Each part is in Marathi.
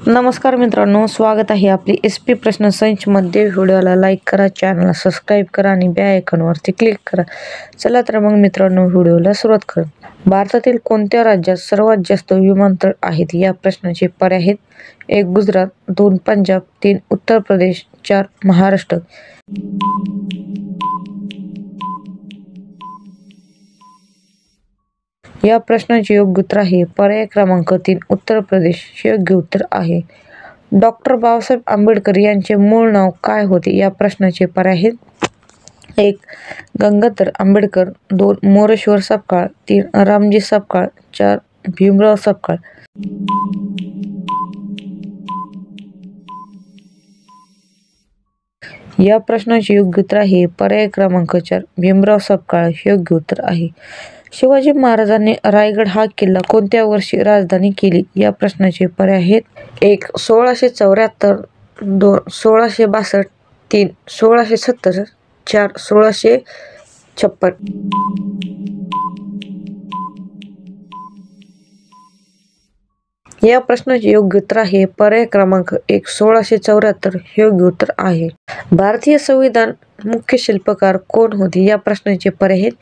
नमस्कार मित्रांनो, स्वागत आहे आपली SP प्रश्न संचमध्ये। व्हिडिओला लाईक करा, चॅनलला सबस्क्राईब करा आणि बेल आयकॉनवरती क्लिक करा। चला तर मग मित्रांनो, व्हिडिओला सुरुवात करू। भारतातील कोणत्या राज्यात सर्वात जास्त विमानतळ आहेत? या प्रश्नाचे पर्याय आहेत: 1 गुजरात, 2 पंजाब, 3 उत्तर प्रदेश, 4 महाराष्ट्र। या प्रश्नाचे योग्य उत्तर आहे पर्याय क्रमांक 3 उत्तर प्रदेश हे योग्य उत्तर आहे। डॉक्टर बाबासाहेब आंबेडकर यांचे मूळ नाव काय होते? या प्रश्नाचे पर्याय आहेत: 1 गंगाधर आंबेडकर, 2 मोरेश्वर सपकाळ, 3 रामजी सपकाळ, 4 भीमराव सपकाळ। या प्रश्नाचे योग्य उत्तर आहे पर्याय क्रमांक 4 भीमराव सपकाळ हे योग्य उत्तर आहे। शिवाजी महाराजांनी रायगड हा किल्ला कोणत्या वर्षी राजधानी केली? या प्रश्नाचे पर्याय आहेत: 1 1674, 2 1662, 3 1670, 4 1656। या प्रश्नाचे योग्य उत्तर आहे पर्याय क्रमांक 1 1674 हे योग्य उत्तर आहे। भारतीय संविधान मुख्य शिल्पकार कोण होते? या प्रश्नाचे पर्याय आहेत: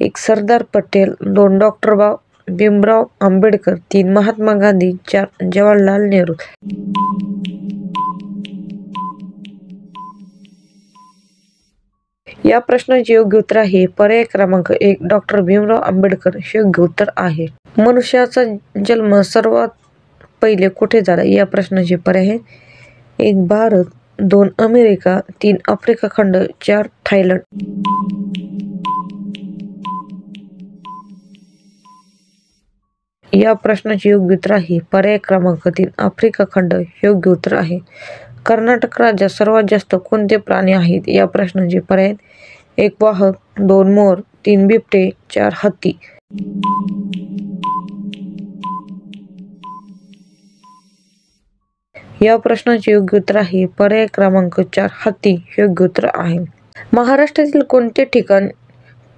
1 सरदार पटेल, 2 डॉक्टर भीमराव आंबेडकर, 3 महात्मा गांधी, 4 जवाहरलाल नेहरू। या प्रश्नाचे योग्य उत्तर आहे पर्याय क्रमांक 1 डॉक्टर भीमराव आंबेडकर हे योग्य उत्तर आहे। मनुष्याचा जन्म सर्वात पहिले कुठे झाला? या प्रश्नाचे पर्याय आहेत: 1 भारत, 2 अमेरिका, 3 आफ्रिका खंड, 4 थायलंड। या प्रश्नाचे योग्य उत्तर आहे पर्याय क्रमांक 3 आफ्रिका खंड हे योग्य उत्तर आहे। कर्नाटक राज्यात सर्वात जास्त कोणते प्राणी आहेत? या प्रश्नाचे पर्याय आहेत: 1 वाघ, 2 मोर, 3 बिबटे, 4 हत्ती। या प्रश्नाचे योग्य उत्तर आहे पर्याय क्रमांक 4 हत्ती हे योग्य उत्तर आहे। महाराष्ट्रातील कोणते ठिकाण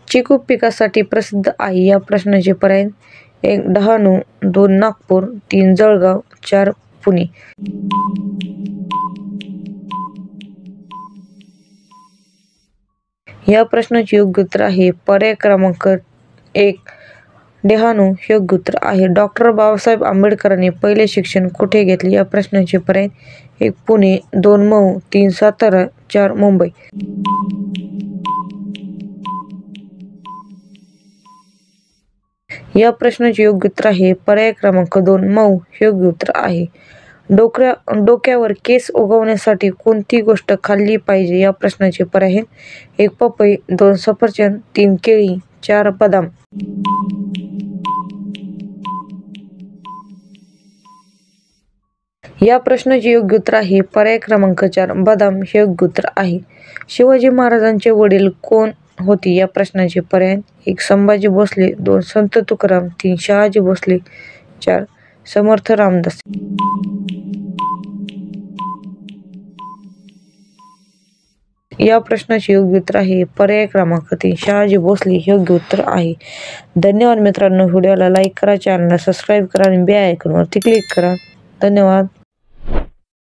चिकू पिकासाठी प्रसिद्ध आहे? या प्रश्नाचे पर्याय आहेत: 1 डहाणू, 2 नागपूर, 3 जळगाव, 4 पुणे। या प्रश्नाचे योग्य उत्तर आहे पर्याय क्रमांक 1 डहाणू हे योग्य उत्तर आहे। डॉक्टर बाबासाहेब आंबेडकरांनी पहिले शिक्षण कुठे घेतले? या प्रश्नाचे पर्याय: 1 पुणे, 2 मऊ, 3 सातारा, 4 मुंबई। या प्रश्नाचे योग्य उत्तर आहे पर्याय क्रमांक 2 मऊ हे योग्य उत्तर आहे। डोक्यावर केस उगवण्यासाठी कोणती गोष्ट खाल्ली पाहिजे? या प्रश्नाचे पर्याय आहेत: 1 पपई, 2 सफरचंद, 3 केळी, 4 बदाम। या प्रश्नाचे योग्य उत्तर आहे पर्याय क्रमांक 4 बदाम हे योग्य उत्तर आहे। शिवाजी महाराजांचे वडील कोण होते? या प्रश्नाचे पर्याय: 1 संभाजी भोसले, 2 संत तुकाराम, 3 शहाजी भोसले, 4 समर्थ रामदास। या प्रश्नाचे योग्य उत्तर आहे पर्याय क्रमांक 3 शहाजी भोसले हे योग्य उत्तर आहे। धन्यवाद मित्रांनो, व्हिडिओला लाईक करा, चॅनलला सबस्क्राईब करा आणि बेल आयकॉनवरती क्लिक करा। धन्यवाद।